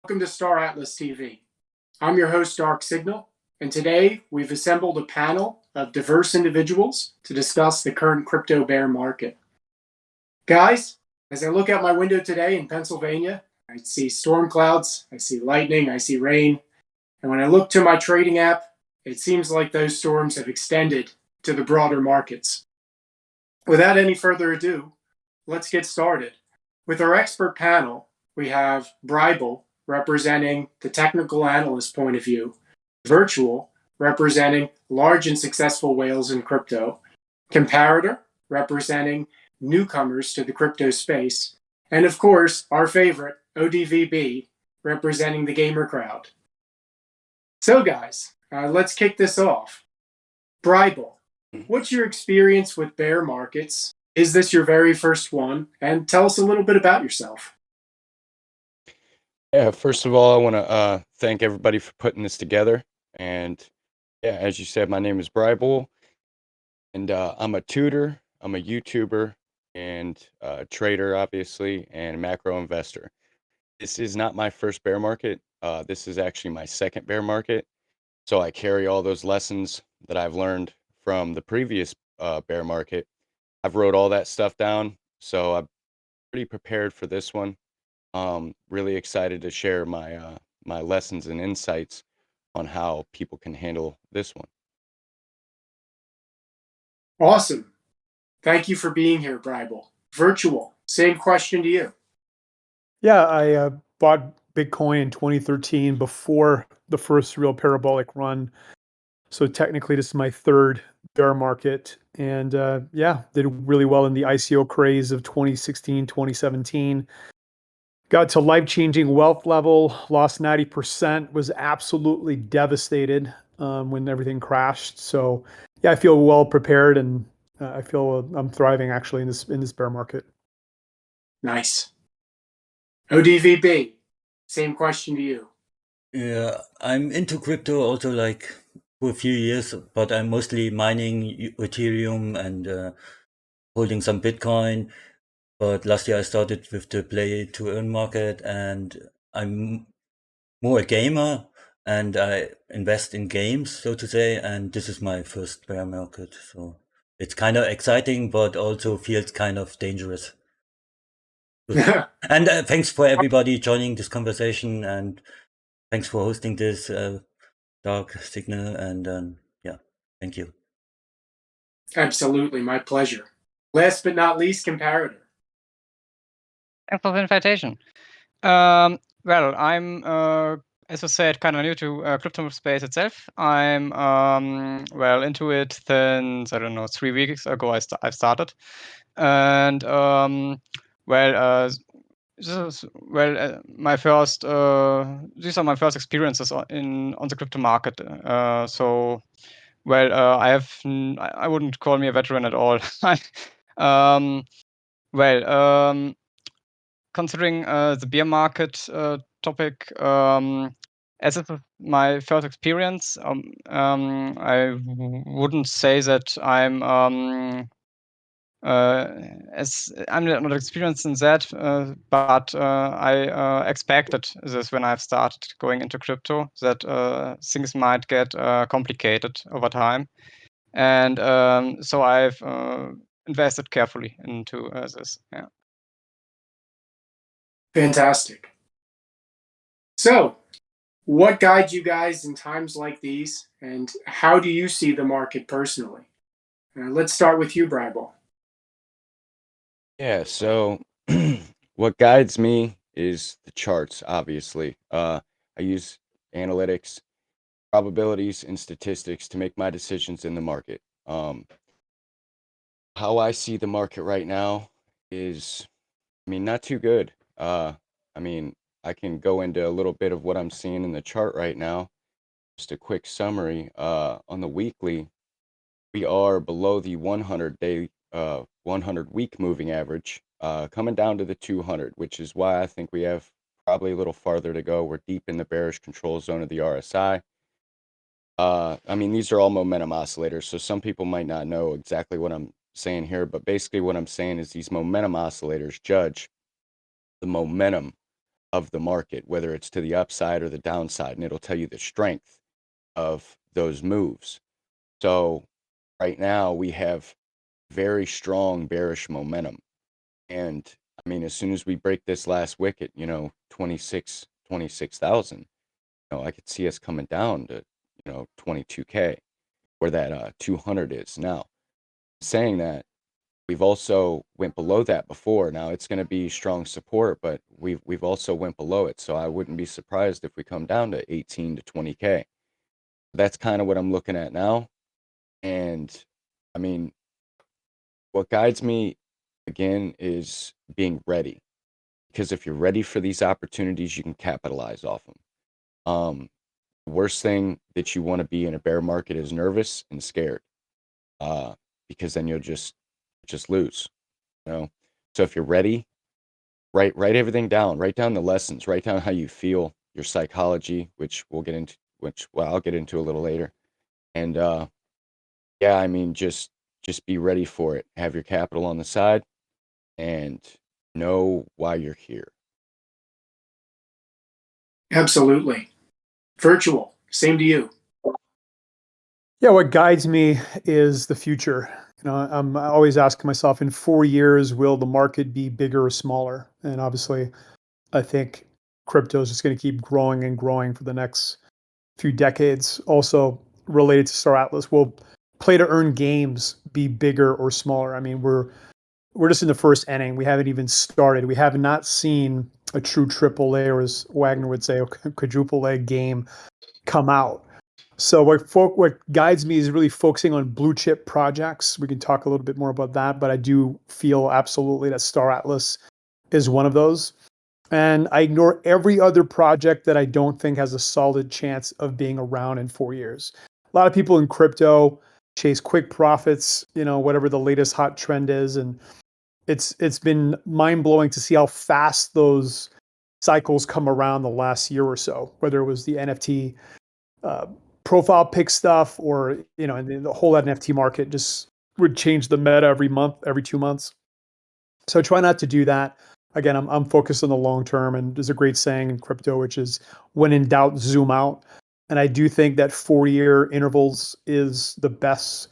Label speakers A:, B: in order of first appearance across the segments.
A: Welcome to Star Atlas TV. I'm your host, Dark Signal, and today we've assembled a panel of diverse individuals to discuss the current crypto bear market. Guys, as I look out my window today in Pennsylvania, I see storm clouds, I see lightning, I see rain, and when I look to my trading app, it seems like those storms have extended to the broader markets. Without any further ado, let's get started. With our expert panel, we have Bribel, representing the technical analyst point of view, Virtual, representing large and successful whales in crypto, Comparator, representing newcomers to the crypto space, and of course, our favorite, ODVB, representing the gamer crowd. So guys, let's kick this off. Bribel, what's your experience with bear markets? Is this your very first one? And tell us a little bit about yourself.
B: Yeah, first of all, I want to thank everybody for putting this together. And yeah, as you said, my name is Bribel, and I'm a tutor, I'm a YouTuber, and a trader, obviously, and a macro investor. This is not my first bear market. This is actually my second bear market. So I carry all those lessons that I've learned from the previous bear market. I've wrote all that stuff down, so I'm pretty prepared for this one. Really excited to share my lessons and insights on how people can handle this one.
A: Awesome. Thank you for being here, Bribel. Virtual, same question to you.
C: Yeah, I bought Bitcoin in 2013 before the first real parabolic run. So technically, this is my third bear market. And yeah, did really well in the ICO craze of 2016, 2017. Got to life-changing wealth level, lost 90%, was absolutely devastated when everything crashed. So yeah, I feel well prepared, and I feel I'm thriving actually in this bear market.
A: Nice. ODVB, same question to you.
D: Yeah, I'm into crypto also like for a few years, but I'm mostly mining Ethereum and holding some Bitcoin. But last year I started with the play to earn market, and I'm more a gamer and I invest in games, so to say, and this is my first bear market. So it's kind of exciting, but also feels kind of dangerous. And thanks for everybody joining this conversation, and thanks for hosting this Dark Signal, and yeah, thank you.
A: Absolutely, my pleasure. Last but not least, Comparator.
E: Thanks for the invitation. Well, I'm, as I said, kind of new to crypto space itself. I'm well into it since, I don't know, 3 weeks ago. I started, and well, this is my first. These are my first experiences on the crypto market. So, well, I wouldn't call me a veteran at all. Well, considering the beer market topic, as it is my first experience, I wouldn't say that as I'm not experienced in that, but I expected this when I've started going into crypto, that things might get complicated over time, and so I've invested carefully into this. Yeah.
A: Fantastic. So, what guides you guys in times like these, and how do you see the market personally? Let's start with you, Bribel.
B: Yeah, so what guides me is the charts, obviously. I use analytics, probabilities, and statistics to make my decisions in the market. How I see the market right now is, not too good. I mean, I can go into a little bit of what I'm seeing in the chart right now. Just a quick summary. On the weekly, we are below the 100-day, 100-week moving average, coming down to the 200, which is why I think we have probably a little farther to go. We're deep in the bearish control zone of the RSI. These are all momentum oscillators, so some people might not know exactly what I'm saying here, but basically what I'm saying is these momentum oscillators judge the momentum of the market, whether it's to the upside or the downside, and it'll tell you the strength of those moves. So right now we have very strong bearish momentum. And I mean, as soon as we break this last wicket, 26,000, I could see us coming down to, 22K, where that 200 is now. Saying that, we've also went below that before. Now it's going to be strong support, but we've also went below it. So I wouldn't be surprised if we come down to 18 to 20K. That's kind of what I'm looking at now. And I mean, what guides me again is being ready. Because if you're ready for these opportunities, you can capitalize off them. The worst thing that you want to be in a bear market is nervous and scared, because then you'll just lose. So if you're ready, write everything down. Write down the lessons. Write down how you feel, your psychology, which I'll get into a little later. And yeah, I mean, just be ready for it. Have your capital on the side, and know why you're here.
A: Absolutely. Virtual, same to you.
C: Yeah, what guides me is the future. I'm always asking myself, in 4 years, will the market be bigger or smaller? And obviously, I think crypto is just going to keep growing and growing for the next few decades. Also related to Star Atlas, will play to earn games be bigger or smaller? I mean, we're just in the first inning. We haven't even started. We have not seen a true AAA, or as Wagner would say, a quadruple A game come out. So what guides me is really focusing on blue chip projects. We can talk a little bit more about that, but I do feel absolutely that Star Atlas is one of those. And I ignore every other project that I don't think has a solid chance of being around in 4 years. A lot of people in crypto chase quick profits, whatever the latest hot trend is. And it's been mind-blowing to see how fast those cycles come around the last year or so, whether it was the NFT profile pic stuff, or and the whole NFT market just would change the meta every month, every 2 months. So try not to do that. Again, I'm focused on the long term, and there's a great saying in crypto, which is, when in doubt, zoom out. And I do think that 4-year intervals is the best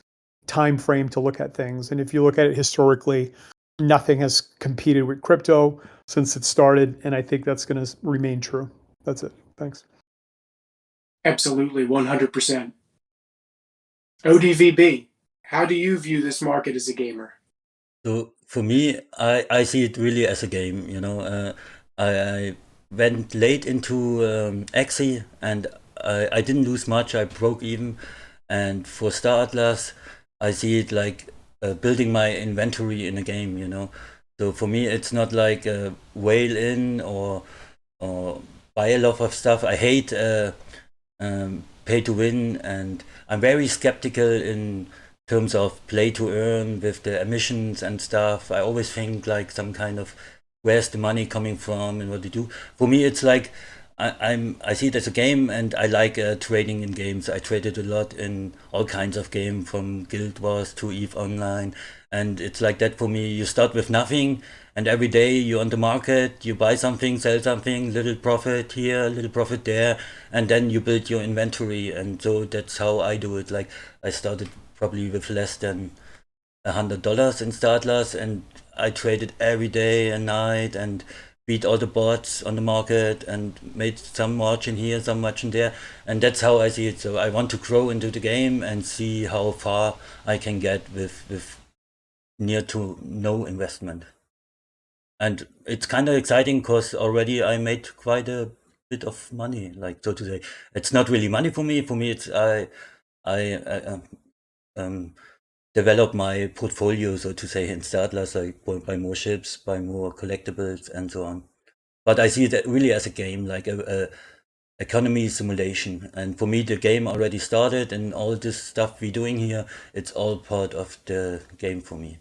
C: time frame to look at things. And if you look at it historically, nothing has competed with crypto since it started, and I think that's going to remain true. That's it. Thanks.
A: Absolutely, 100%. ODVB, how do you view this market as a gamer?
D: So for me, I see it really as a game. I went late into Axie, and I didn't lose much. I broke even. And for Star Atlas, I see it like building my inventory in a game. So for me, it's not like a whale in or buy a lot of stuff. I hate pay to win, and I'm very skeptical in terms of play to earn with the emissions and stuff. I always think like some kind of, where's the money coming from and what to do. For me, it's like I see it as a game, and I like trading in games. I traded a lot in all kinds of games, from Guild Wars to EVE Online, and it's like that for me. You start with nothing, and every day you're on the market, you buy something, sell something, little profit here, little profit there, and then you build your inventory. And so that's how I do it. Like, I started probably with less than $100 in Star Atlas, and I traded every day and night and beat all the bots on the market and made some margin here, some margin there, and that's how I see it. So I want to grow into the game and see how far I can get with near to no investment. And it's kind of exciting because already I made quite a bit of money, like, so to say. It's not really money for me. For me, it's I develop my portfolio, so to say, in Star Atlas, like buy more ships, buy more collectibles, and so on. But I see it really as a game, like a economy simulation. And for me, the game already started, and all this stuff we're doing here, it's all part of the game for me.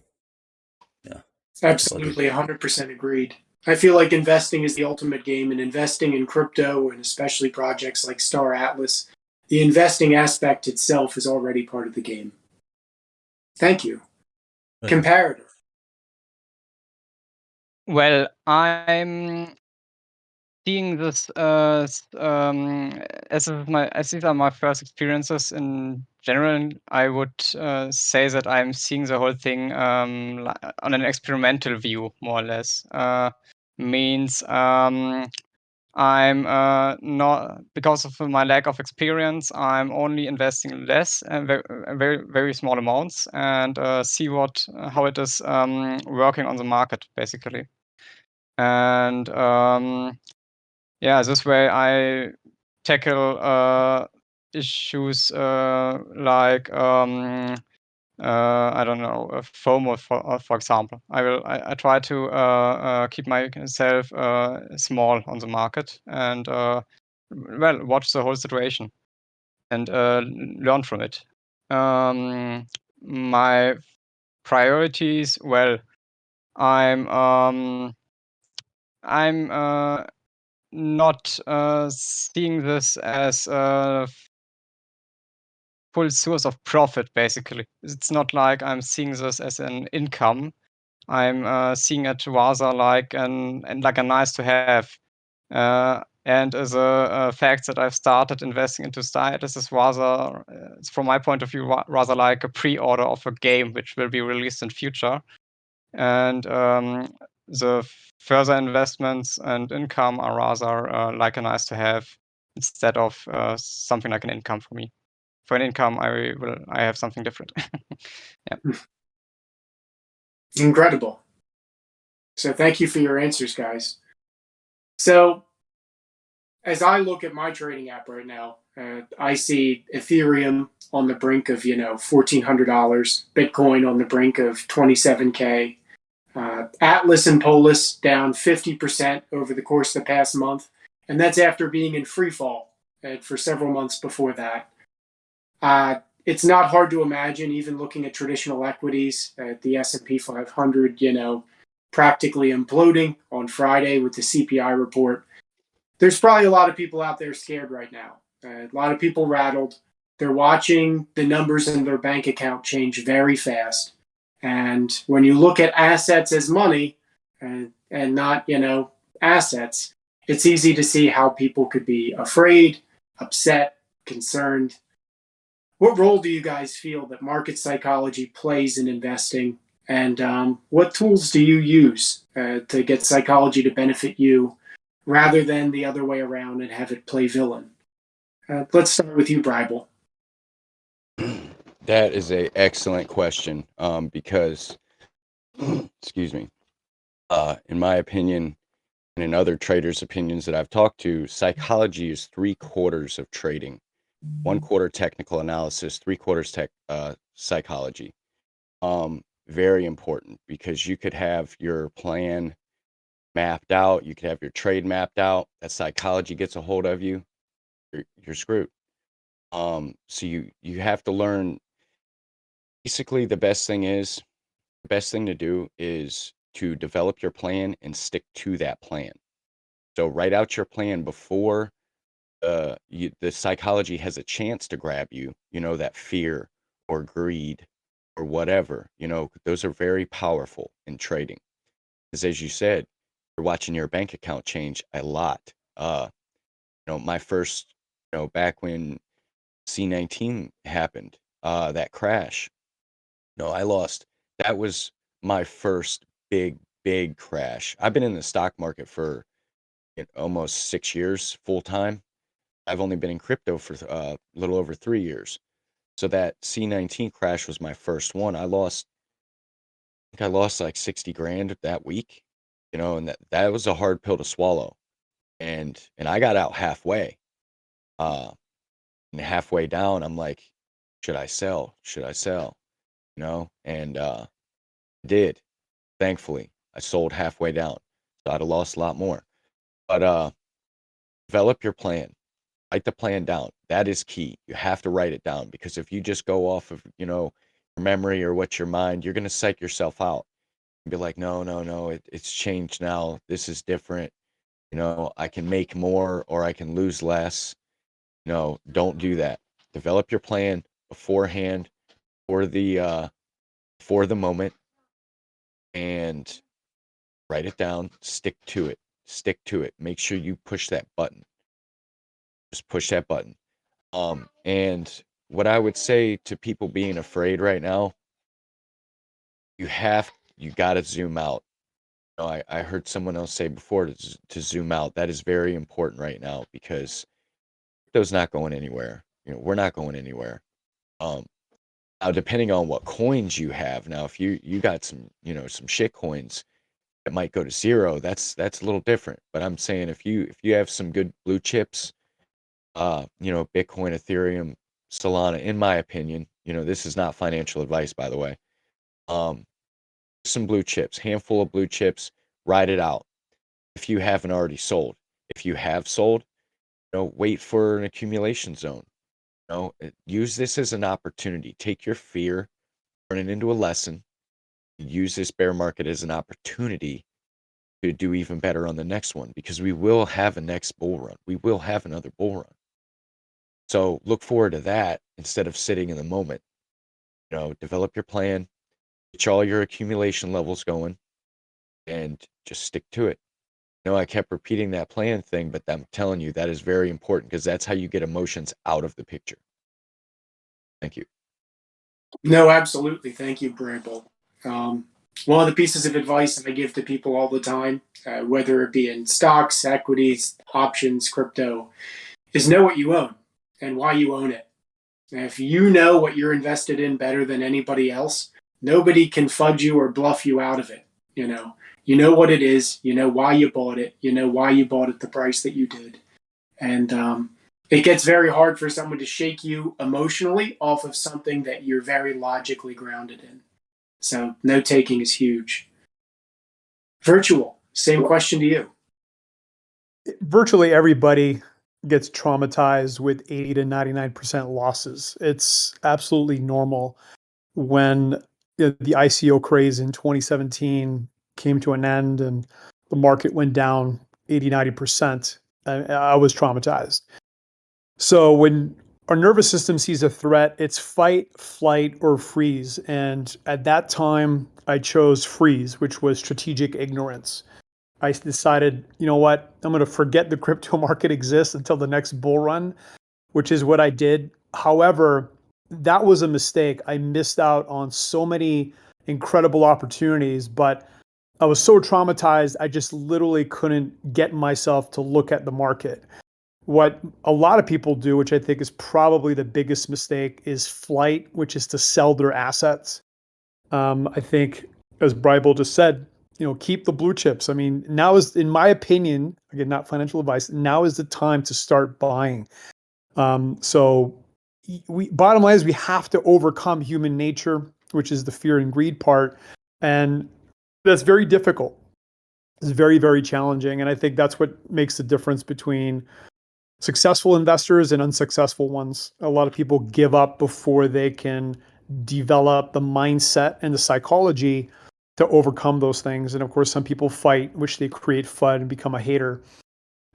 D: Yeah.
A: Absolutely, 100% agreed. I feel like investing is the ultimate game, and investing in crypto, and especially projects like Star Atlas, the investing aspect itself is already part of the game. Thank you.
D: Right.
A: Comparator.
E: Well, I'm seeing this as these are my first experiences in general, I would say that I'm seeing the whole thing on an experimental view, more or less. Means I'm not, because of my lack of experience, I'm only investing less and very very small amounts, and see how it is working on the market basically. And yeah, this way I tackle issues like I don't know, FOMO, for example. I try to keep myself small on the market and well, watch the whole situation and learn from it. My priorities, well, I'm not seeing this as a full source of profit, basically. It's not like I'm seeing this as an income. I'm seeing it rather like like a nice to have. And as a fact that I've started investing into Style, this is rather, from my point of view, rather like a pre-order of a game which will be released in future. And the further investments and income are rather like a nice to have instead of something like an income for me. For an income, I have something different. Yeah.
A: Incredible. So thank you for your answers, guys. So as I look at my trading app right now, I see Ethereum on the brink of $1,400, Bitcoin on the brink of 27K, Atlas and Polis down 50% over the course of the past month, and that's after being in free fall for several months before that. It's not hard to imagine, even looking at traditional equities, the S&P 500, practically imploding on Friday with the CPI report. There's probably a lot of people out there scared right now. A lot of people rattled. They're watching the numbers in their bank account change very fast. And when you look at assets as money and not, assets, it's easy to see how people could be afraid, upset, concerned. What role do you guys feel that market psychology plays in investing? And what tools do you use to get psychology to benefit you rather than the other way around and have it play villain? Let's start with you, Bribel.
B: That is a excellent question because, excuse me, in my opinion, and in other traders' opinions that I've talked to, psychology is 3/4 of trading. 1/4 technical analysis, 3/4 psychology. Very important because you could have your plan mapped out, you could have your trade mapped out. That psychology gets a hold of you, you're screwed. So you have to learn. Basically, the best thing to do is to develop your plan and stick to that plan. So write out your plan before the psychology has a chance to grab you, that fear or greed or whatever, those are very powerful in trading. Because as you said, you're watching your bank account change a lot. My first, back when C19 happened, that crash, that was my first big crash. I've been in the stock market for almost 6 years full time. I've only been in crypto for a little over 3 years. So that C19 crash was my first one. I think I lost like 60 grand that week, and that was a hard pill to swallow. And I got out halfway. And halfway down, I'm like, should I sell? Should I sell? And I did. Thankfully, I sold halfway down. So I'd have lost a lot more. But develop your plan. Write the plan down. That is key. You have to write it down because if you just go off of, your memory or what's your mind, you're going to psych yourself out and be like, no, it's changed now. This is different. I can make more or I can lose less. No, don't do that. Develop your plan beforehand for the moment and write it down, stick to it. stick to it. Make sure you push that button. Just push that button. And what I would say to people being afraid right now, you got to zoom out. You know, I heard someone else say before to zoom out. That is very important right now because crypto's not going anywhere. You know, we're not going anywhere. Now, depending on what coins you have, now if you got some, you know, some shit coins that might go to zero, that's a little different. But I'm saying if you have some good blue chips, you know, Bitcoin, Ethereum, Solana, in my opinion, you know, this is not financial advice, by the way. Some blue chips, handful of blue chips, ride it out. If you haven't already sold, if you have sold, you know, wait for an accumulation zone. You know, use this as an opportunity. Take your fear, turn it into a lesson. Use this bear market as an opportunity to do even better on the next one because we will have a next bull run. We will have another bull run. So look forward to that instead of sitting in the moment. You know, develop your plan, get all your accumulation levels going, and just stick to it. You know, I kept repeating that plan thing, but I'm telling you that is very important because that's how you get emotions out of the picture. Thank you.
A: No, absolutely. Thank you, Bramble. One of the pieces of advice that I give to people all the time, whether it be in stocks, equities, options, crypto, is know what you own and why you own it. And if you know what you're invested in better than anybody else, nobody can fudge you or bluff you out of it. You know what it is. You know why you bought it. You know why you bought it the price that you did. And it gets very hard for someone to shake you emotionally off of something that you're very logically grounded in. So note taking is huge. Virtual, same question to you.
C: Virtually everybody gets traumatized with 80 to 99% losses. It's absolutely normal. When the ICO craze in 2017 came to an end and the market went down 80, 90%, I was traumatized. So when our nervous system sees a threat, it's fight, flight, or freeze. And at that time, I chose freeze, which was strategic ignorance. I decided, you know what, I'm going to forget the crypto market exists until the next bull run, which is what I did. However, that was a mistake. I missed out on so many incredible opportunities, but I was so traumatized, I just literally couldn't get myself to look at the market. What a lot of people do, which I think is probably the biggest mistake, is flight, which is to sell their assets. I think, as Brybel just said, you know, keep the blue chips. I mean, now is, in my opinion, again, not financial advice, now is the time to start buying. So bottom line is we have to overcome human nature, which is the fear and greed part. And that's very difficult. It's very, very challenging. And I think that's what makes the difference between successful investors and unsuccessful ones. A lot of people give up before they can develop the mindset and the psychology to overcome those things. And of course, some people fight, which they create FUD and become a hater.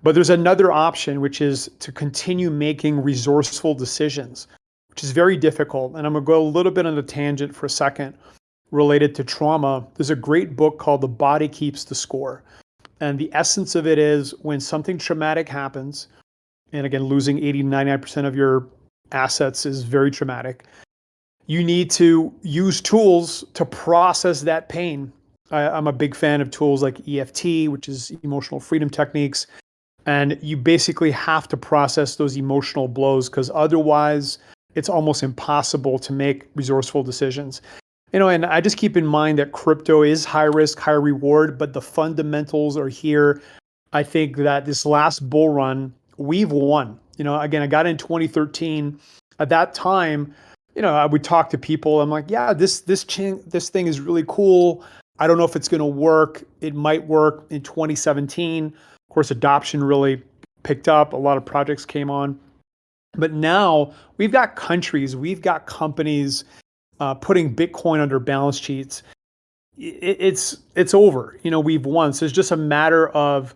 C: But there's another option, which is to continue making resourceful decisions, which is very difficult. And I'm going to go a little bit on a tangent for a second related to trauma. There's a great book called The Body Keeps the Score. And the essence of it is when something traumatic happens, and again, losing 80 to 99% of your assets is very traumatic, you need to use tools to process that pain. I'm a big fan of tools like EFT, which is emotional freedom techniques. And you basically have to process those emotional blows because otherwise it's almost impossible to make resourceful decisions. You know, and I just keep in mind that crypto is high risk, high reward, but the fundamentals are here. I think that this last bull run, we've won. You know, again, I got in 2013. At that time, you know, I would talk to people. I'm like, yeah, this thing is really cool. I don't know if it's going to work. It might work. In 2017, of course, adoption really picked up. A lot of projects came on. But now we've got countries, we've got companies putting Bitcoin under balance sheets. It's over. You know, we've won. So it's just a matter of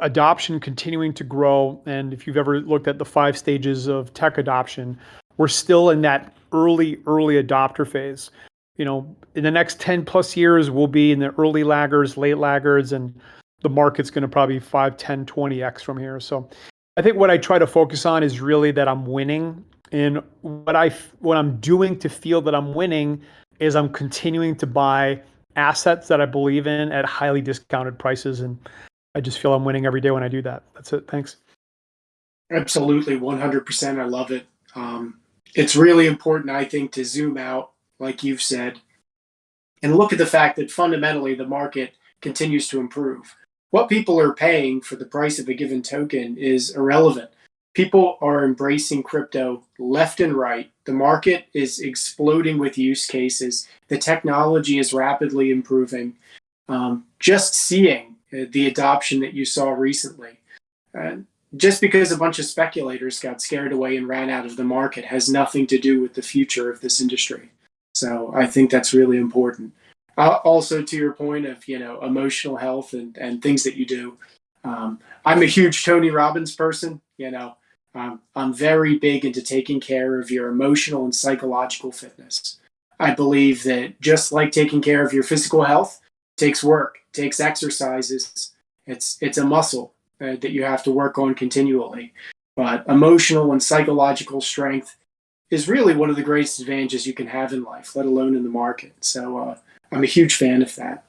C: adoption continuing to grow. And if you've ever looked at the 5 stages of tech adoption, we're still in that early adopter phase. You know, in the next 10 plus years, we'll be in the early laggers, late laggards, and the market's going to probably 5, 10, 20x from here. So I think what I try to focus on is really that I'm winning. And what I'm doing to feel that I'm winning is I'm continuing to buy assets that I believe in at highly discounted prices. And I just feel I'm winning every day when I do that. That's it. Thanks.
A: Absolutely, 100%. I love it. It's really important, I think, to zoom out, like you've said, and look at the fact that fundamentally the market continues to improve. What people are paying for the price of a given token is irrelevant. People are embracing crypto left and right. The market is exploding with use cases. The technology is rapidly improving. Just seeing the adoption that you saw recently, just because a bunch of speculators got scared away and ran out of the market has nothing to do with the future of this industry. So I think that's really important. Also, to your point of emotional health and things that you do, I'm a huge Tony Robbins person. I'm very big into taking care of your emotional and psychological fitness. I believe that just like taking care of your physical health takes work, takes exercises. It's a muscle that you have to work on continually. But emotional and psychological strength is really one of the greatest advantages you can have in life, let alone in the market. So I'm a huge fan of that.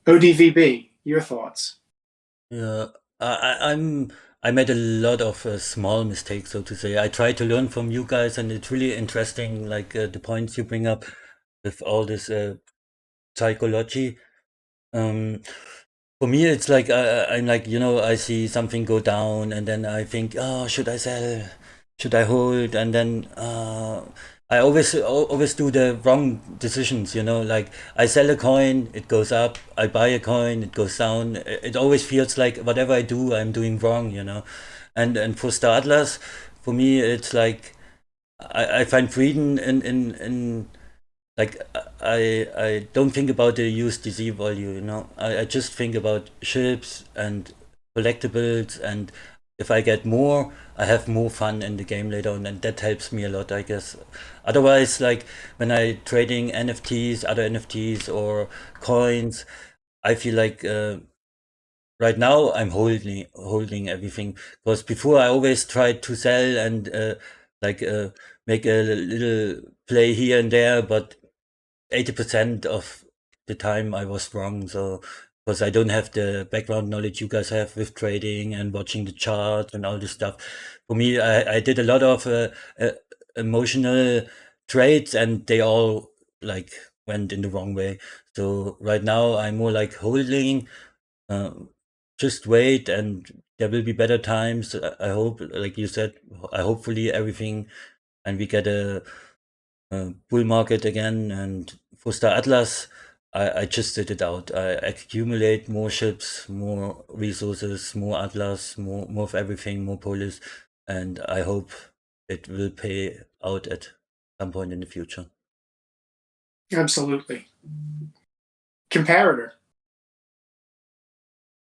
A: ODVB, your thoughts?
D: Yeah, I made a lot of small mistakes, so to say. I try to learn from you guys, and it's really interesting, like the points you bring up with all this psychology. For me, it's like I'm like, I see something go down, and then I think, oh, should I sell? Should I hold? And then I always do the wrong decisions. Like I sell a coin, it goes up. I buy a coin, it goes down. It always feels like whatever I do, I'm doing wrong. And for Star Atlas, for me, it's like I find freedom in like I don't think about the USDC value. I just think about ships and collectibles, and if I get more, I have more fun in the game later on, and that helps me a lot, I guess. Otherwise, like when I trading NFTs, other NFTs or coins, I feel like right now I'm holding everything, because before I always tried to sell and like make a little play here and there, but 80% of the time I was wrong. So because I don't have the background knowledge you guys have with trading and watching the charts and all this stuff. For me, I did a lot of emotional trades, and they all like went in the wrong way. So right now I'm more like holding, just wait, and there will be better times. I hope, like you said, hopefully everything, and we get a bull market again. And for Star Atlas, I just did it out. I accumulate more ships, more resources, more Atlas, more of everything, more Polis, and I hope it will pay out at some point in the future.
A: Absolutely. Comparator.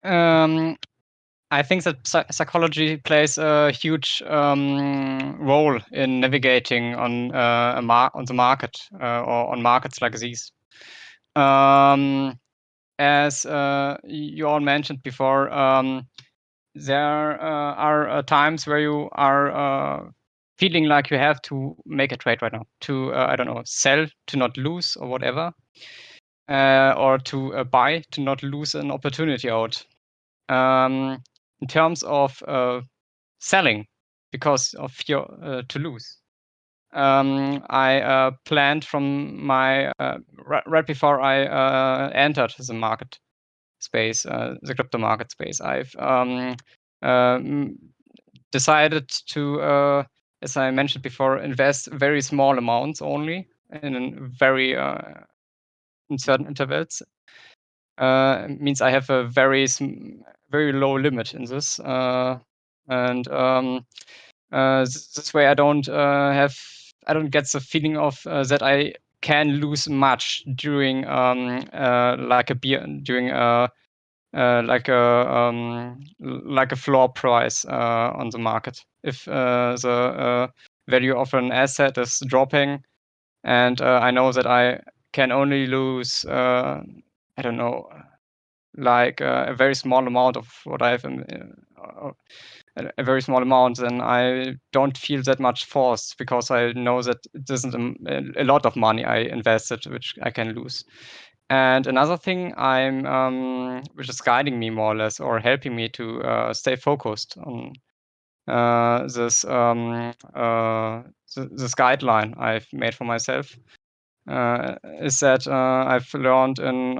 E: I think that psychology plays a huge role in navigating on on the market or on markets like these. As you all mentioned before, there are times where you are feeling like you have to make a trade right now to I don't know, sell to not lose or whatever, or to buy to not lose an opportunity out. In terms of selling because of fear to lose. I planned from my right before I entered the market space, the crypto market space. I've decided to, as I mentioned before, invest very small amounts only in very in certain intervals. Means I have a very low limit in this, and this way I don't get the feeling of that I can lose much during like like a floor price on the market. If the value of an asset is dropping, and I know that I can only lose I don't know, like a very small amount of what I have a very small amount, then I don't feel that much force because I know that it isn't a lot of money I invested, which I can lose. And another thing which is guiding me more or less, or helping me to stay focused on this this guideline I've made for myself, is that I've learned in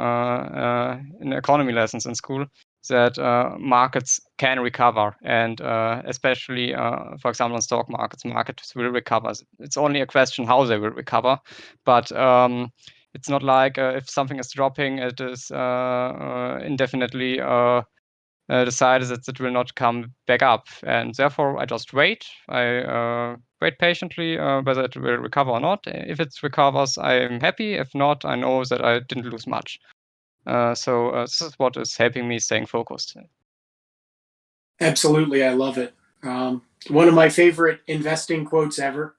E: economy lessons in school that markets can recover, and especially, for example, in stock markets will recover. It's only a question how they will recover, but it's not like if something is dropping, it is indefinitely decided that it will not come back up, and therefore I just wait. I wait patiently whether it will recover or not. If it recovers, I'm happy. If not, I know that I didn't lose much. So this is what is helping me staying focused.
A: Absolutely, I love it. One of my favorite investing quotes ever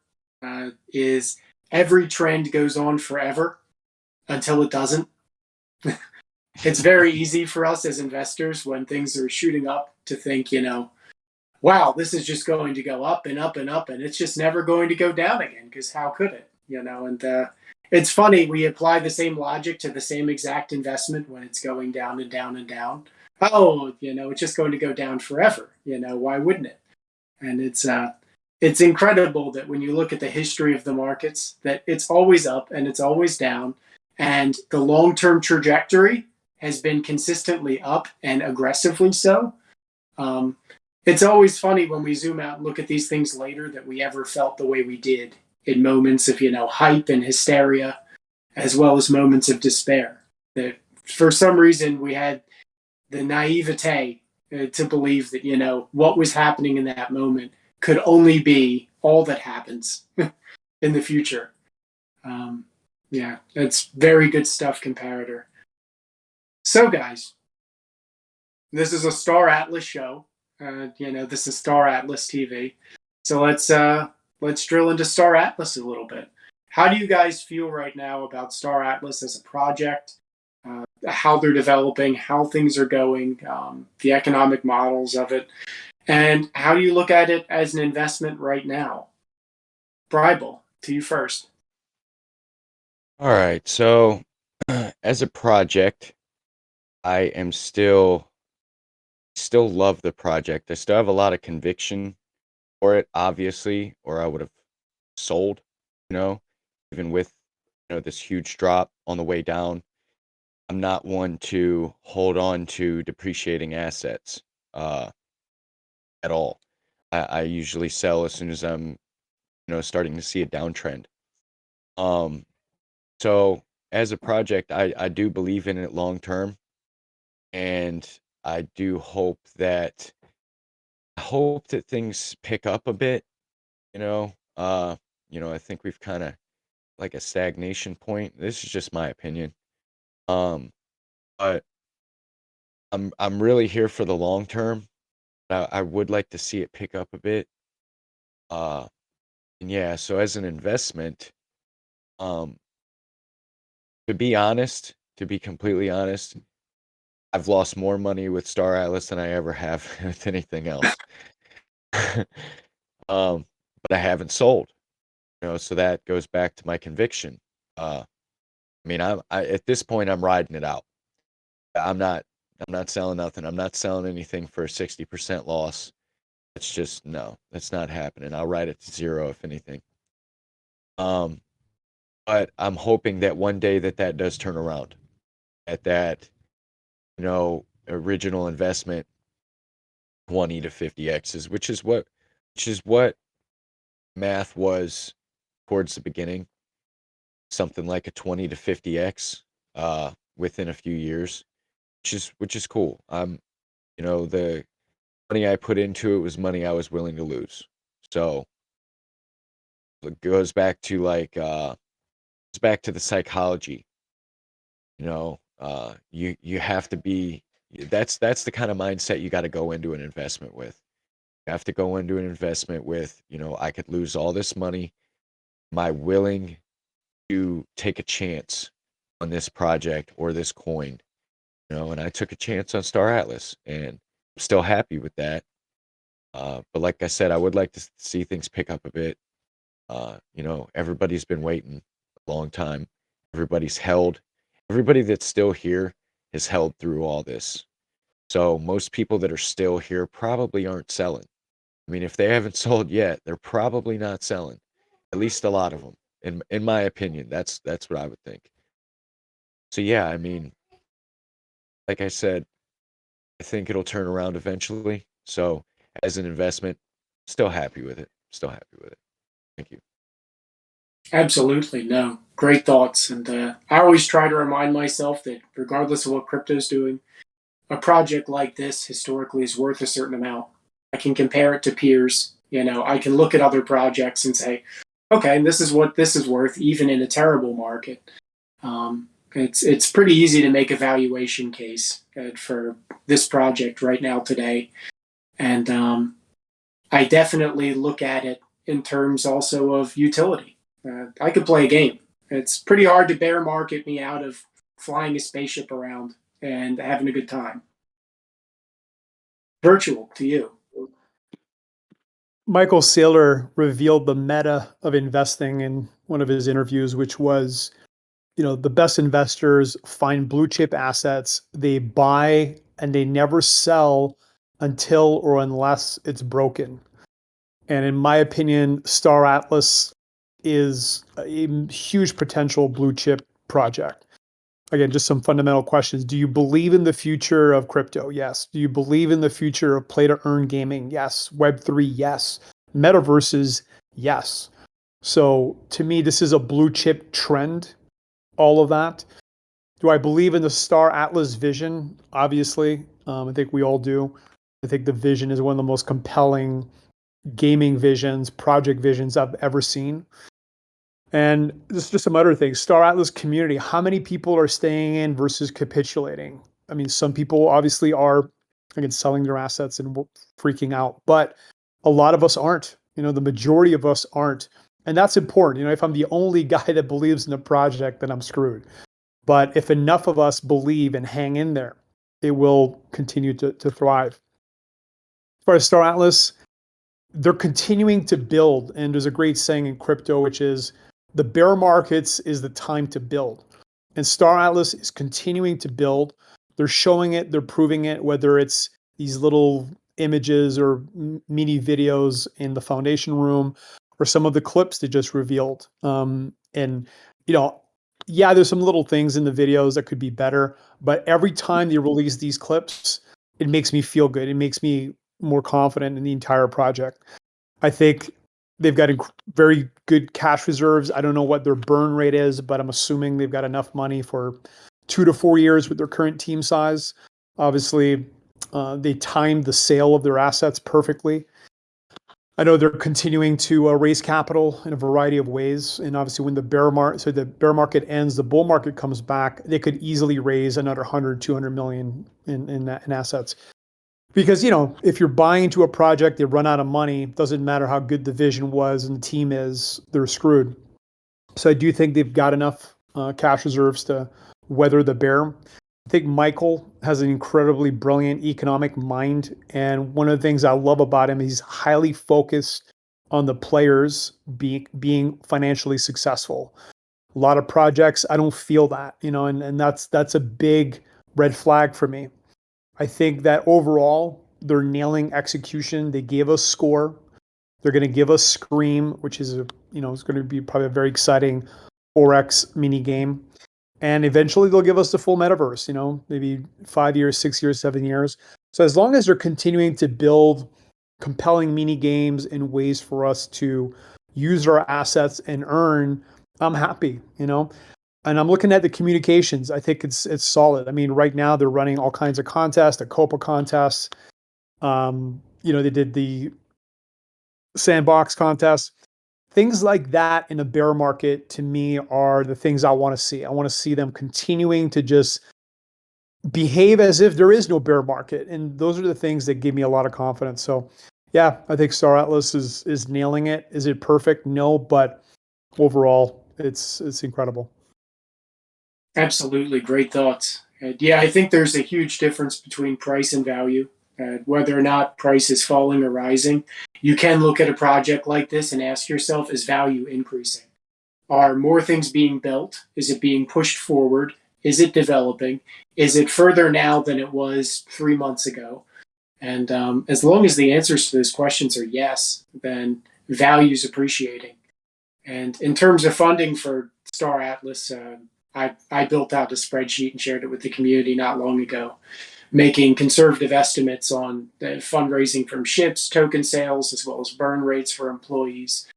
A: is every trend goes on forever until it doesn't. It's very easy for us as investors when things are shooting up to think, wow, this is just going to go up and up and up, and it's just never going to go down again, because how could it? And it's funny, we apply the same logic to the same exact investment when it's going down and down and down. Oh, it's just going to go down forever. Why wouldn't it? And it's incredible that when you look at the history of the markets, that it's always up and it's always down, and the long-term trajectory has been consistently up and aggressively so. It's always funny when we zoom out and look at these things later that we ever felt the way we did in moments of, hype and hysteria, as well as moments of despair. That for some reason we had the naivete to believe that, what was happening in that moment could only be all that happens in the future. Yeah, that's very good stuff, comparator. So, guys, this is a Star Atlas show. This is Star Atlas TV. So let's drill into Star Atlas a little bit. How do you guys feel right now about Star Atlas as a project? How they're developing, how things are going, the economic models of it, and how do you look at it as an investment right now? Bribel, to you first.
B: All right. So, as a project, I am still love the project. I still have a lot of conviction for it, obviously, or I would have sold, even with, this huge drop on the way down. I'm not one to hold on to depreciating assets at all. I usually sell as soon as I'm, starting to see a downtrend. So as a project, I do believe in it long term, and I do hope that things pick up a bit. I think we've kind of like a stagnation point. This is just my opinion. But I'm really here for the long term. I would like to see it pick up a bit. And yeah, so as an investment, um, to be completely honest, I've lost more money with Star Atlas than I ever have with anything else. But I haven't sold, so that goes back to my conviction. I mean, I at this point I'm riding it out. I'm not selling nothing. I'm not selling anything for a 60% loss. It's just no, that's not happening. I'll ride it to zero if anything. But I'm hoping that one day that does turn around. At that, original investment 20 to 50x's, which is what math was towards the beginning. Something like a 20 to 50x within a few years, which is cool. The money I put into it was money I was willing to lose. So it goes back to the psychology. You have to be. That's the kind of mindset you got to go into an investment with. You have to go into an investment with, I could lose all this money. Am I willing to take a chance on this project or this coin? and I took a chance on Star Atlas, and I'm still happy with that. But like I said, I would like to see things pick up a bit. Everybody's been waiting a long time. Everybody that's still here has held through all this. So most people that are still here probably aren't selling. I mean, if they haven't sold yet, they're probably not selling. At least a lot of them, in my opinion. That's what I would think. So yeah, I mean, like I said, I think it'll turn around eventually. So as an investment, still happy with it. Still happy with it. Thank you.
A: Absolutely. No, great thoughts. And I always try to remind myself that regardless of what crypto's doing, a project like this historically is worth a certain amount. I can compare it to peers. I can look at other projects and say, okay, this is what this is worth, even in a terrible market. It's pretty easy to make a valuation case for this project right now today. And I definitely look at it in terms also of utility. I could play a game. It's pretty hard to bear market me out of flying a spaceship around and having a good time. Virtual to you.
C: Michael Saylor revealed the meta of investing in one of his interviews, which was, the best investors find blue chip assets, they buy and they never sell until or unless it's broken. And in my opinion, Star Atlas is a huge potential blue chip project. Again, just some fundamental questions. Do you believe in the future of crypto? Yes. Do you believe in the future of play to earn gaming? Yes. Web3? Yes. Metaverses? Yes. So to me, this is a blue chip trend, all of that. Do I believe in the Star Atlas vision? Obviously, I think we all do. I think the vision is one of the most compelling gaming visions, project visions I've ever seen. And just some other things. Star Atlas community, how many people are staying in versus capitulating? I mean, some people obviously are, again, selling their assets and freaking out, but a lot of us aren't. The majority of us aren't. And that's important. If I'm the only guy that believes in a project, then I'm screwed. But if enough of us believe and hang in there, it will continue to thrive. As far as Star Atlas, they're continuing to build. And there's a great saying in crypto, which is, the bear markets is the time to build. And Star Atlas is continuing to build. They're showing it, they're proving it, whether it's these little images or mini videos in the foundation room or some of the clips they just revealed. There's some little things in the videos that could be better, but every time they release these clips, it makes me feel good. It makes me more confident in the entire project. I think they've got very good cash reserves. I don't know what their burn rate is, but I'm assuming they've got enough money for 2 to 4 years with their current team size. Obviously, they timed the sale of their assets perfectly. I know they're continuing to raise capital in a variety of ways. And obviously, when the bear market ends, the bull market comes back, they could easily raise another 100, 200 million in assets. Because, if you're buying into a project, they run out of money, doesn't matter how good the vision was and the team is, they're screwed. So I do think they've got enough cash reserves to weather the bear. I think Michael has an incredibly brilliant economic mind. And one of the things I love about him, he's highly focused on the players being financially successful. A lot of projects, I don't feel that, and that's a big red flag for me. I think that overall, they're nailing execution. They gave us Score. They're going to give us Scream, which is it's going to be probably a very exciting Forex mini game. And eventually they'll give us the full metaverse, maybe 5 years, 6 years, 7 years. So as long as they're continuing to build compelling mini games and ways for us to use our assets and earn, I'm happy, And I'm looking at the communications. I think it's solid. I mean, right now they're running all kinds of contests, the Copa contests. They did the sandbox contest. Things like that in a bear market, to me, are the things I want to see. I want to see them continuing to just behave as if there is no bear market. And those are the things that give me a lot of confidence. So yeah, I think Star Atlas is nailing it. Is it perfect? No, but overall, it's incredible.
A: Absolutely. Great thoughts. Yeah, I think there's a huge difference between price and value. Whether or not price is falling or rising, you can look at a project like this and ask yourself, is value increasing? Are more things being built? Is it being pushed forward? Is it developing? Is it further now than it was 3 months ago? And as long as the answers to those questions are yes, then value is appreciating. And in terms of funding for Star Atlas, I built out a spreadsheet and shared it with the community not long ago, making conservative estimates on the fundraising from ships, token sales, as well as burn rates for employees.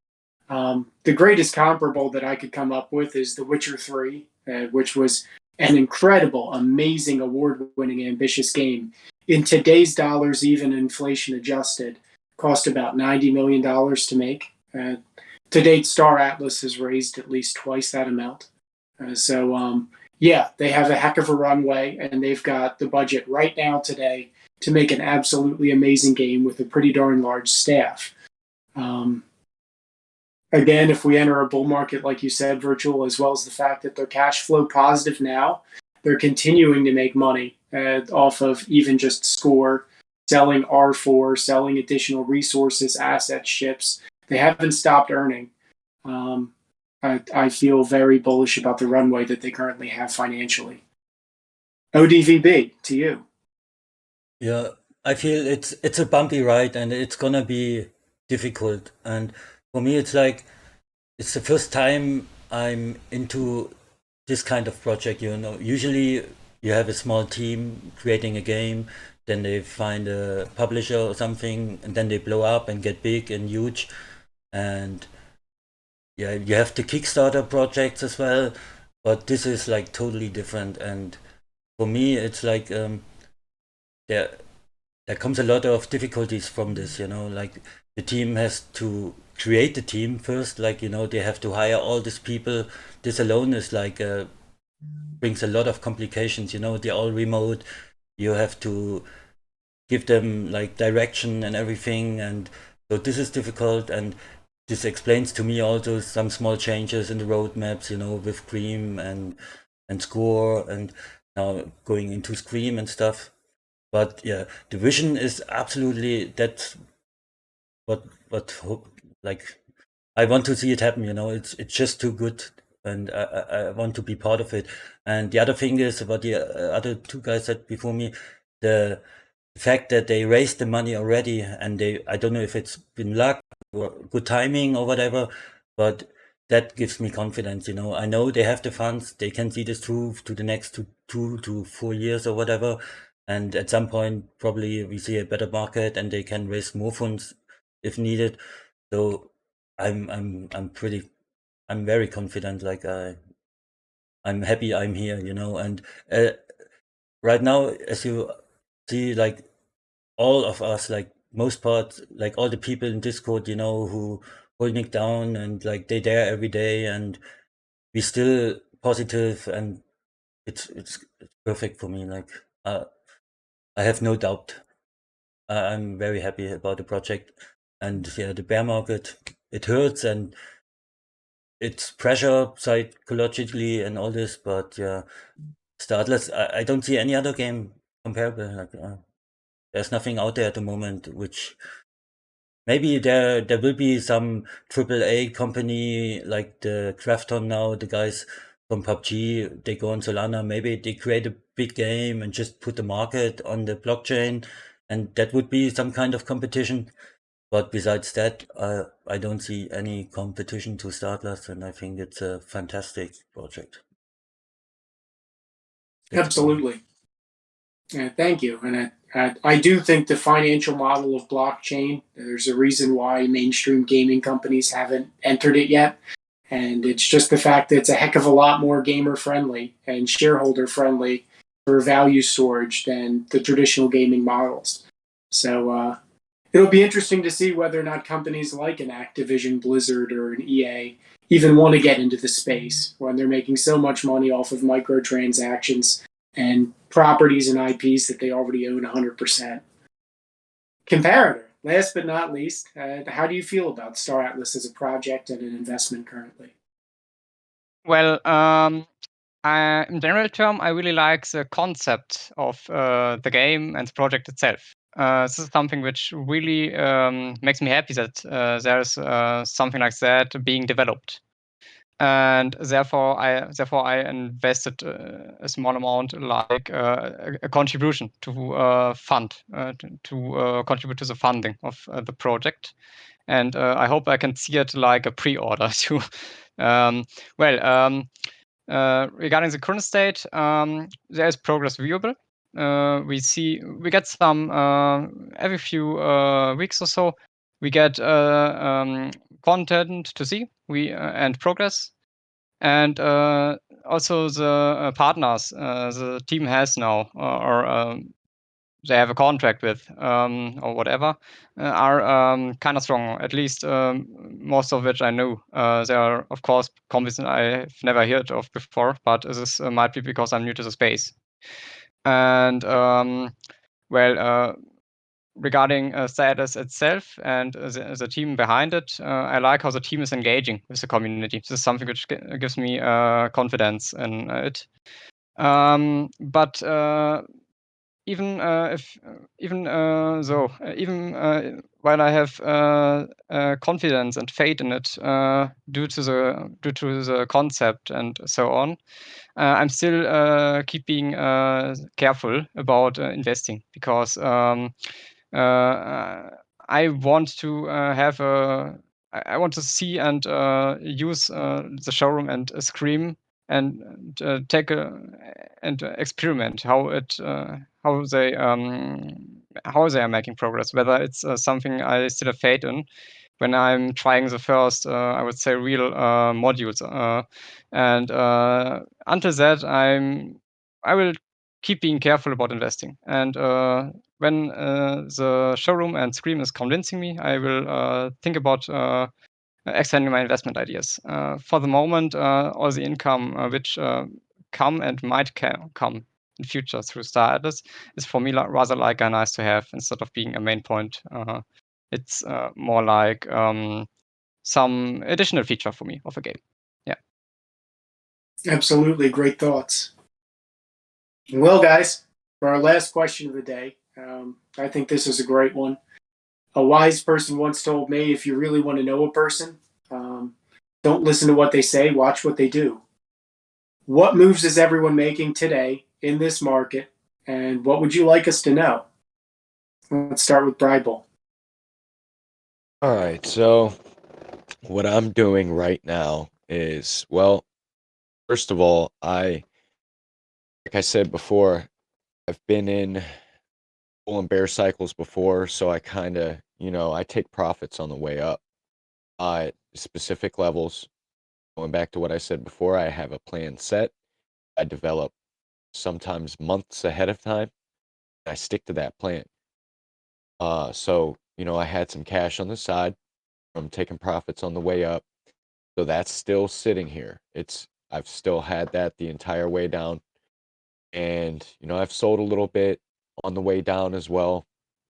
A: The greatest comparable that I could come up with is The Witcher 3, which was an incredible, amazing, award winning, ambitious game. In today's dollars, even inflation adjusted, cost about $90 million to make. To date, Star Atlas has raised at least twice that amount. Yeah, they have a heck of a runway, and they've got the budget right now today to make an absolutely amazing game with a pretty darn large staff. Again, if we enter a bull market, like you said, Virtual, as well as the fact that they're cash flow positive now, they're continuing to make money off of even just score, selling R4, selling additional resources, assets, ships. They haven't stopped earning. I feel very bullish about the runway that they currently have financially. ODVB, to you.
D: Yeah, I feel it's a bumpy ride and it's gonna be difficult. And for me, it's like it's the first time I'm into this kind of project. You know, usually you have a small team creating a game, then they find a publisher or something, and then they blow up and get big and huge. And yeah, you have the Kickstarter projects as well, but this is like totally different. And for me, it's like there comes a lot of difficulties from this. You know, like the team has to create the team first. Like, you know, they have to hire all these people. This alone is like brings a lot of complications. You know, they're all remote. You have to give them like direction and everything, and so this is difficult. And this explains to me also some small changes in the roadmaps, you know, with Cream and Score, and now going into Scream and stuff. But yeah, the vision is absolutely that's what like I want to see it happen. You know, it's just too good, and I want to be part of it. And the other thing is what the other two guys said before me, the fact that they raised the money already, and I don't know if it's been luck or good timing or whatever, but that gives me confidence. You know, I know they have the funds, they can see this through to the next 2 to 4 years or whatever, and at some point probably we see a better market and they can raise more funds if needed. So I'm very confident. Like I'm happy I'm here, you know. And right now, as you see, like all of us, like most part, like all the people in Discord, you know, who holding it down, and like they there every day, and we still positive, and it's perfect for me. Like I have no doubt. I'm very happy about the project. And yeah, the bear market, it hurts and it's pressure psychologically and all this, but yeah, Startless, I don't see any other game comparable. Like there's nothing out there at the moment which maybe there will be some AAA company like the Krafton now, the guys from PUBG, they go on Solana, maybe they create a big game and just put the market on the blockchain, and that would be some kind of competition. But besides that, I don't see any competition to Startless, and I think it's a fantastic project.
A: Absolutely. Thank you. And I do think the financial model of blockchain, there's a reason why mainstream gaming companies haven't entered it yet. And it's just the fact that it's a heck of a lot more gamer friendly and shareholder friendly for value storage than the traditional gaming models. So it'll be interesting to see whether or not companies like an Activision, Blizzard, or an EA even want to get into the space when they're making so much money off of microtransactions and properties and IPs that they already own 100%. Comparator, last but not least, how do you feel about Star Atlas as a project and an investment currently?
E: Well, in general term, I really like the concept of the game and the project itself. This is something which really makes me happy that there's something like that being developed, and therefore I invested a small amount, like a contribution to fund to contribute to the funding of the project, and I hope I can see it like a pre-order too. Well. Regarding the current state, there is progress viewable. We get some every few weeks or so. We get content to see. And progress, and also the partners the team has now, or they have a contract with, or whatever, are kind of strong. At least most of which I know. There are, of course, companies I've never heard of before, but this might be because I'm new to the space. And well, regarding status itself and the team behind it, I like how the team is engaging with the community. This is something which gives me confidence in it. But even if even so even while I have confidence and faith in it, due to the concept and so on, I'm still keeping careful about investing, because I want to have a I want to see and use the showroom and Scream, and take a and experiment how they are making progress. Whether it's something I still have faith in when I'm trying the first, I would say, real modules. And until that, I will keep being careful about investing. And when the showroom and Scream is convincing me, I will think about extending my investment ideas. For the moment, all the income which come and might come in future through Star Atlas is for me rather like a nice to have instead of being a main point. It's more like some additional feature for me of a game. Yeah.
A: Absolutely, great thoughts. Well, guys, for our last question of the day, I think this is a great one. A wise person once told me, if you really want to know a person, don't listen to what they say, watch what they do. What moves is everyone making today in this market, and what would you like us to know? Let's start with Bribel.
B: All right, so what I'm doing right now is, well, first of all, like I said before, I've been in bull and bear cycles before, so I kind of, I take profits on the way up at specific levels. Going back to what I said before, I have a plan set. I develop sometimes months ahead of time. I stick to that plan. So, I had some cash on the side from taking profits on the way up. So that's still sitting here. I've still had that the entire way down. And, I've sold a little bit on the way down as well,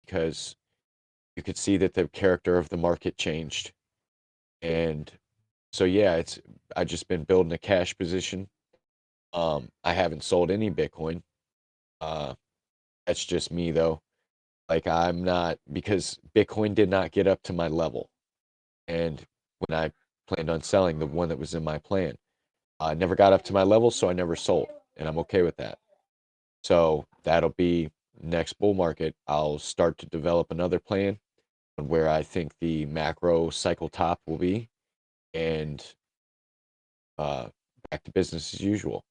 B: because you could see that the character of the market changed. And so, yeah, I've just been building a cash position. I haven't sold any Bitcoin. That's just me though. Like, I'm not, because Bitcoin did not get up to my level. And when I planned on selling the one that was in my plan, I never got up to my level, so I never sold. And I'm okay with that. So that'll be next bull market. I'll start to develop another plan on where I think the macro cycle top will be, and back to business as usual.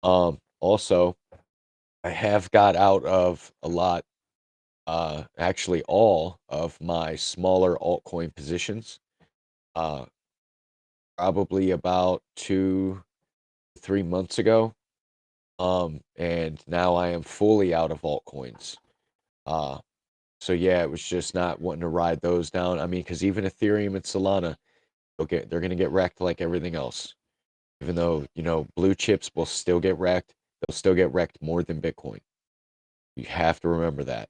B: Also, I have got out of a lot, actually all of my smaller altcoin positions, uh, probably about 2-3 months ago. And now I am fully out of altcoins. So yeah, it was just not wanting to ride those down. I mean, because even Ethereum and Solana, they're going to get wrecked like everything else. Even though, blue chips will still get wrecked, they'll still get wrecked more than Bitcoin. You have to remember that.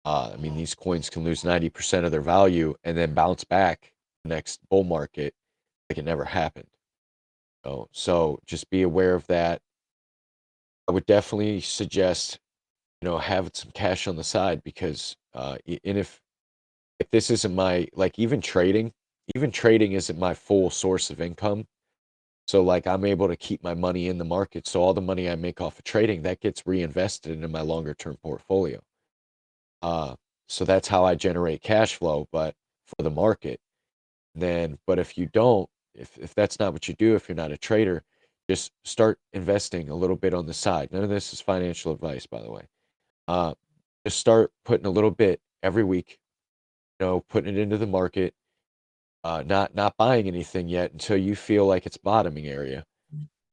B: I mean, these coins can lose 90% of their value and then bounce back the next bull market like it never happened. So just be aware of that. I would definitely suggest, having some cash on the side because, and if this isn't my, like, even trading isn't my full source of income. So like I'm able to keep my money in the market. So all the money I make off of trading, that gets reinvested into my longer term portfolio. So that's how I generate cash flow, but for the market. But if you don't, if that's not what you do, if you're not a trader, just start investing a little bit on the side. None of this is financial advice, by the way. Uh, just start putting a little bit every week, putting it into the market, not buying anything yet until you feel like it's bottoming area.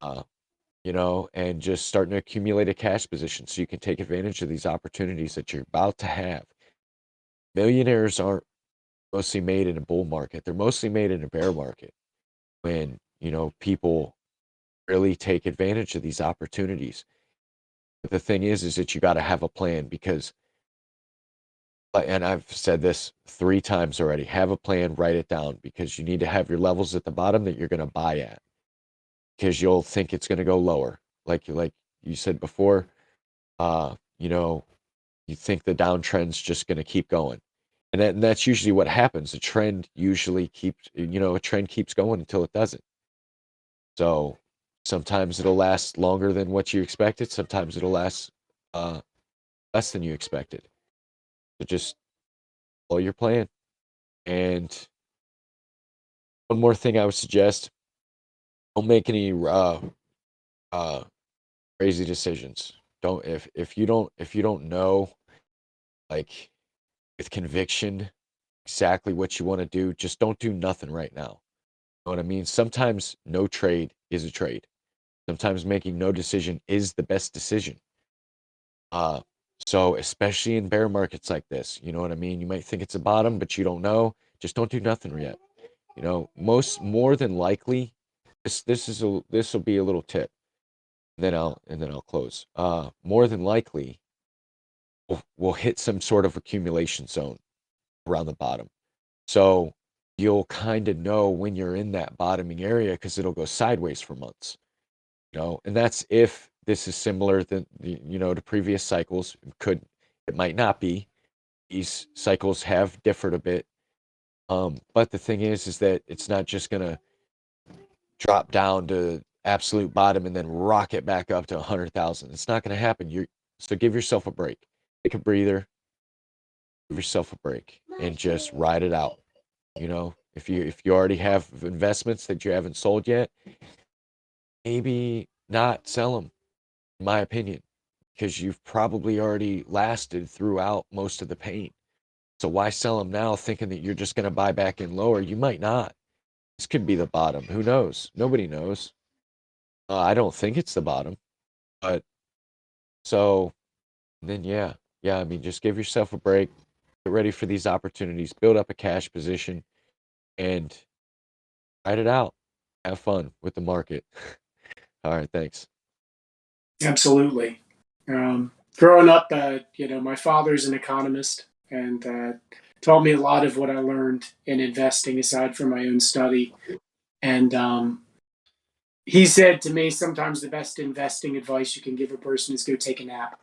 B: Uh, and just starting to accumulate a cash position so you can take advantage of these opportunities that you're about to have. Millionaires aren't mostly made in a bull market. They're mostly made in a bear market when, people really take advantage of these opportunities. But the thing is that you got to have a plan because, and I've said this 3 times already, have a plan, write it down because you need to have your levels at the bottom that you're going to buy at because you'll think it's going to go lower. Like you said before, you think the downtrend's just going to keep going. And that's usually what happens. A trend usually keeps going until it doesn't. So sometimes it'll last longer than what you expected. Sometimes it'll last less than you expected. So just follow your plan. And one more thing I would suggest, don't make any crazy decisions. Don't if you don't know, like, with conviction exactly what you want to do, just don't do nothing right now. You know what I mean? Sometimes no trade is a trade. Sometimes making no decision is the best decision. Uh, so especially in bear markets like this, you know what I mean? You might think it's a bottom, but you don't know. Just don't do nothing yet. More than likely, this will be a little tip. Then I'll close. More than likely, we'll hit some sort of accumulation zone around the bottom. So you'll kind of know when you're in that bottoming area because it'll go sideways for months. And that's if this is similar to previous cycles. It might not be. These cycles have differed a bit. But the thing is that it's not just gonna drop down to absolute bottom and then rocket back up to 100,000. It's not gonna happen. So give yourself a break. Take a breather. Give yourself a break and just ride it out. If you already have investments that you haven't sold yet, maybe not sell them, in my opinion, because you've probably already lasted throughout most of the pain. So why sell them now thinking that you're just going to buy back in lower? You might not. This could be the bottom. Who knows? Nobody knows. I don't think it's the bottom. But so then, yeah. I mean, just give yourself a break. Get ready for these opportunities. Build up a cash position and ride it out. Have fun with the market. All right. Thanks.
A: Absolutely. Growing up, my father's an economist and taught me a lot of what I learned in investing aside from my own study. And he said to me, sometimes the best investing advice you can give a person is go take a nap.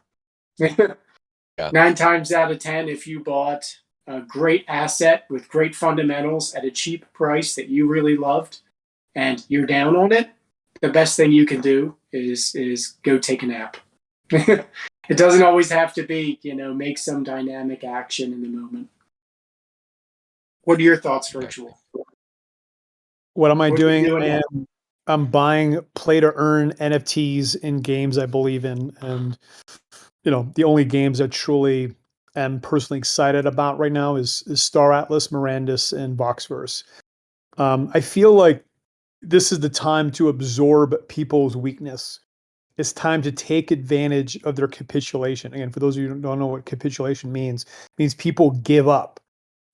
B: Yeah.
A: 9 times out of 10, if you bought a great asset with great fundamentals at a cheap price that you really loved and you're down on it, the best thing you can do is go take a nap. It doesn't always have to be, make some dynamic action in the moment. What are your thoughts, Virtual?
C: What am I
A: What are you
C: doing?
A: doing
C: I'm buying play to earn NFTs in games I believe in. And, the only games I truly am personally excited about right now is Star Atlas, Mirandus, and Voxverse. I feel like this is the time to absorb people's weakness. It's time to take advantage of their capitulation. Again, for those of you who don't know what capitulation means, it means people give up.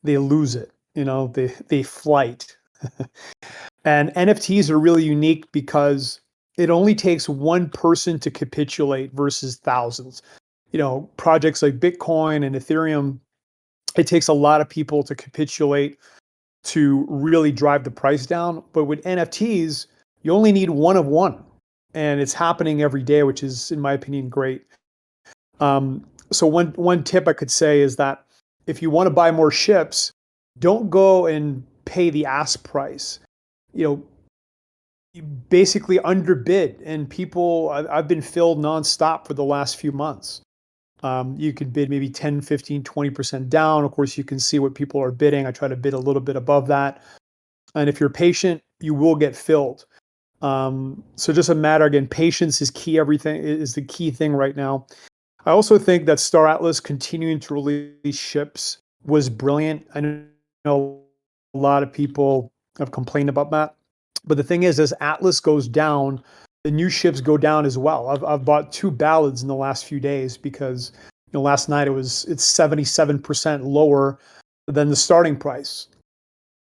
C: They lose it. They flight. And NFTs are really unique because it only takes one person to capitulate versus thousands. Projects like Bitcoin and Ethereum, it takes a lot of people to capitulate to really drive the price down. But with NFTs, You only need one of one, and it's happening every day, which is, in my opinion, great. So one tip I could say is that if you want to buy more ships, don't go and pay the ask price. You basically underbid, and I've been filled nonstop for the last few months. You could bid maybe 10, 15, 20% down. Of course, you can see what people are bidding. I try to bid a little bit above that. And if you're patient, you will get filled. So just a matter, again, patience is key. Everything is the key thing right now. I also think that Star Atlas continuing to release ships was brilliant. I know a lot of people have complained about that. But the thing is, as Atlas goes down, the new ships go down as well. I've bought 2 Ballads in the last few days because last night it's 77% lower than the starting price.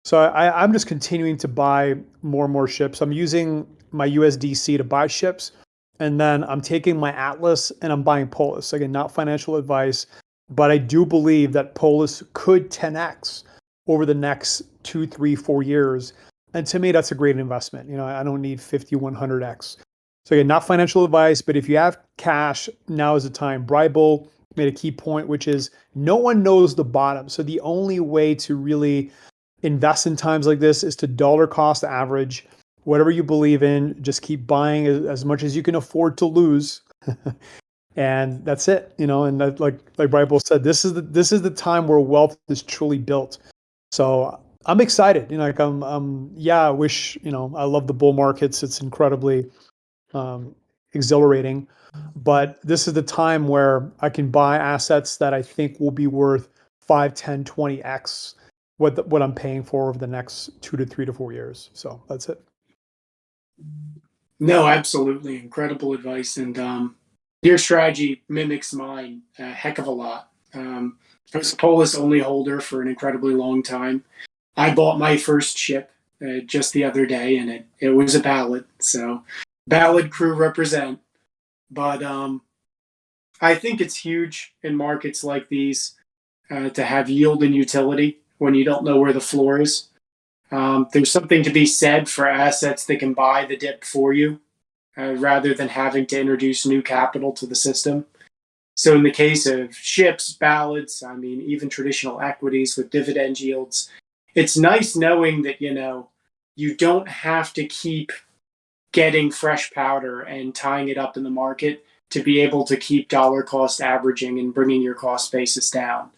C: So I'm just continuing to buy more and more ships. I'm using my USDC to buy ships, and then I'm taking my Atlas and I'm buying Polis. Again, not financial advice, but I do believe that Polis could 10x over the next 2, 3, 4 years. And to me, that's a great investment. I don't need 50, 100x. So again, not financial advice, but if you have cash, now is the time. Bribel made a key point, which is no one knows the bottom. So the only way to really invest in times like this is to dollar cost average. Whatever you believe in, just keep buying as much as you can afford to lose. And that's it. And that, like Bribel said, this is the time where wealth is truly built. So I'm excited. I wish, I love the bull markets. It's incredibly exhilarating, but this is the time where I can buy assets that I think will be worth 5, 10, 20x what I'm paying for over the next 2 to 3 to 4 years. So that's it.
A: No, absolutely. Incredible advice. And your strategy mimics mine a heck of a lot. I was a Polis only holder for an incredibly long time. I bought my first ship just the other day, and it was a Ballad. So Ballad crew represent. But I think it's huge in markets like these to have yield and utility when you don't know where the floor is. There's something to be said for assets that can buy the dip for you rather than having to introduce new capital to the system. So in the case of ships, Ballads, even traditional equities with dividend yields, it's nice knowing that, you don't have to keep getting fresh powder and tying it up in the market to be able to keep dollar cost averaging and bringing your cost basis down.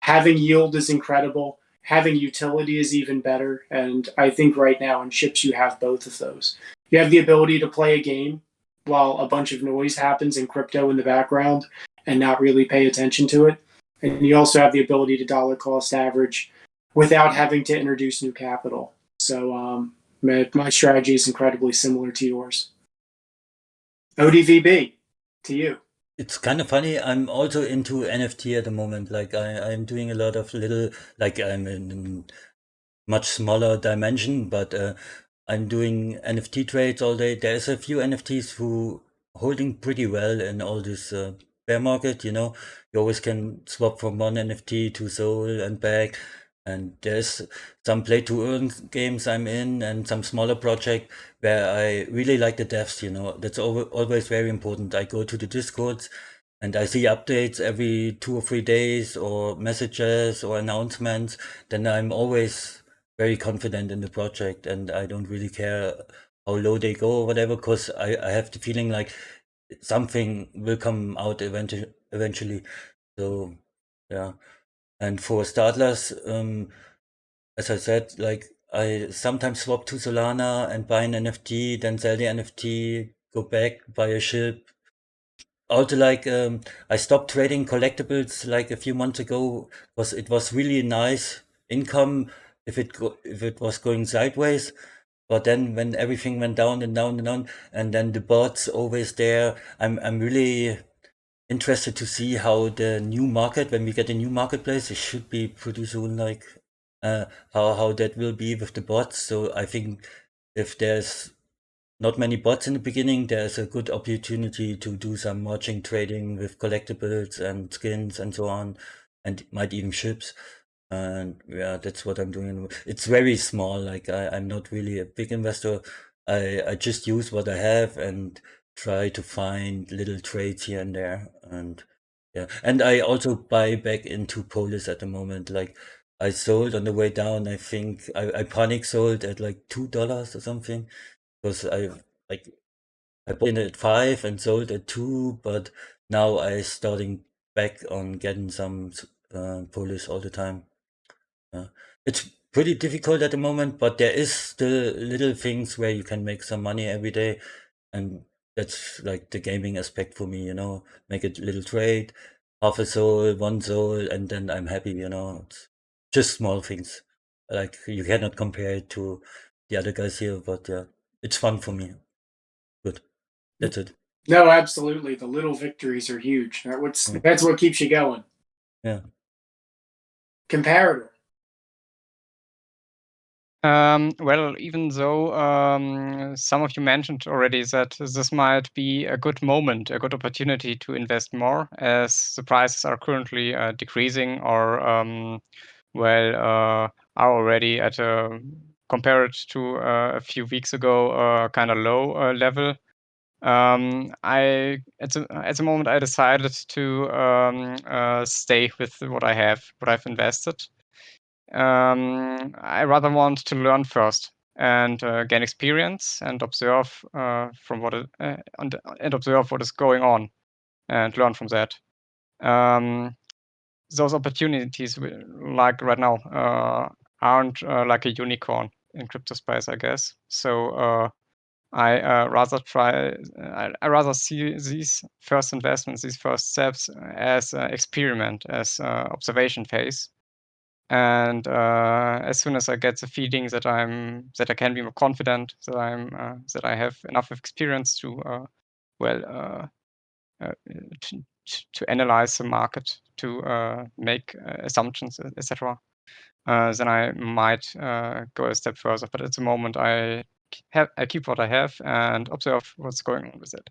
A: Having yield is incredible. Having utility is even better. And I think right now in ships, you have both of those. You have the ability to play a game while a bunch of noise happens in crypto in the background and not really pay attention to it. And you also have the ability to dollar cost average without having to introduce new capital. So my strategy is incredibly similar to yours. ODVB, to you.
D: It's kind of funny. I'm also into NFT at the moment. Like I'm doing a lot of little, like I'm in much smaller dimension, but I'm doing NFT trades all day. There's a few NFTs who holding pretty well in all this bear market. You always can swap from one NFT to Sol and back. And there's some play to earn games I'm in, and some smaller project where I really like the devs. That's always very important. I go to the Discords and I see updates every 2 or 3 days, or messages or announcements. Then I'm always very confident in the project, and I don't really care how low they go or whatever, because I have the feeling like something will come out eventually. So yeah. And for Startlers, as I said, like I sometimes swap to Solana and buy an NFT, then sell the NFT, go back, buy a ship. Also, like I stopped trading collectibles like a few months ago because it was really nice income if it was going sideways. But then when everything went down and down and down, and then the bots always there, I'm really interested to see how the new market, when we get a new marketplace, it should be pretty soon, like how that will be with the bots. So I think if there's not many bots in the beginning, there's a good opportunity to do some margin trading with collectibles and skins and so on, and might even ships. And yeah, that's what I'm doing. It's very small. Like I'm not really a big investor, I just use what I have and try to find little trades here and there. And yeah, and I also buy back into Polis at the moment. Like I sold on the way down. I think I panic sold at like $2 or something because I bought in at 5 and sold at 2, but now I starting back on getting some Polis all the time. It's pretty difficult at the moment, but there is still little things where you can make some money every day, and that's like the gaming aspect for me. Make a little trade, half a soul, 1 soul, and then I'm happy. It's just small things. Like you cannot compare it to the other guys here, but it's fun for me. Good. That's it.
A: No, absolutely. The little victories are huge. That's what keeps you going.
D: Yeah.
A: Comparator.
E: Well, even though some of you mentioned already that this might be a good moment, a good opportunity to invest more, as the prices are currently decreasing or, are already at a, compared to a few weeks ago, kind of low level. At the moment I decided to stay with what I have, what I've invested. I rather want to learn first and gain experience and observe from what and observe what is going on and learn from that. Those opportunities, like right now, aren't like a unicorn in crypto space, I guess. So I rather see these first investments, these first steps, as an experiment, as observation phase. And as soon as I get the feeling that I can be more confident, that I have enough experience to to analyze the market, to make assumptions, etc., then I might go a step further. But at the moment, I keep what I have and observe what's going on with it.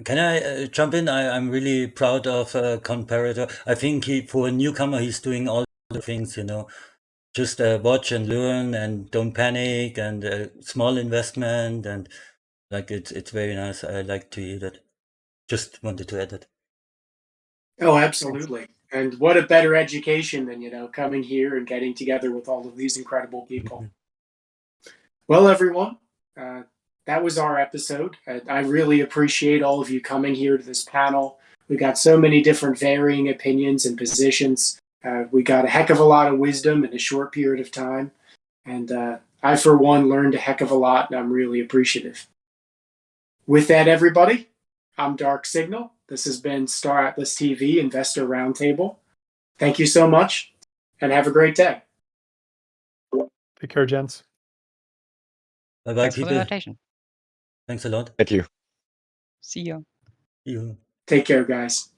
D: Can I jump in? I'm really proud of Comparator. I think for a newcomer, he's doing all the things, just watch and learn and don't panic and small investment and like it's very nice. I like to hear that. Just wanted to add that.
A: Oh, absolutely. And what a better education than, coming here and getting together with all of these incredible people. Well, everyone, that was our episode. I really appreciate all of you coming here to this panel. We got so many different varying opinions and positions. We got a heck of a lot of wisdom in a short period of time. And I, for one, learned a heck of a lot, and I'm really appreciative. With that, everybody, I'm Dark Signal. This has been Star Atlas TV Investor Roundtable. Thank you so much, and have a great day.
C: Take care, gents.
D: Bye,
E: Thanks for the
D: people.
E: invitation.
D: Thanks a lot.
B: Thank you.
E: See ya.
D: See you.
A: Take care, guys.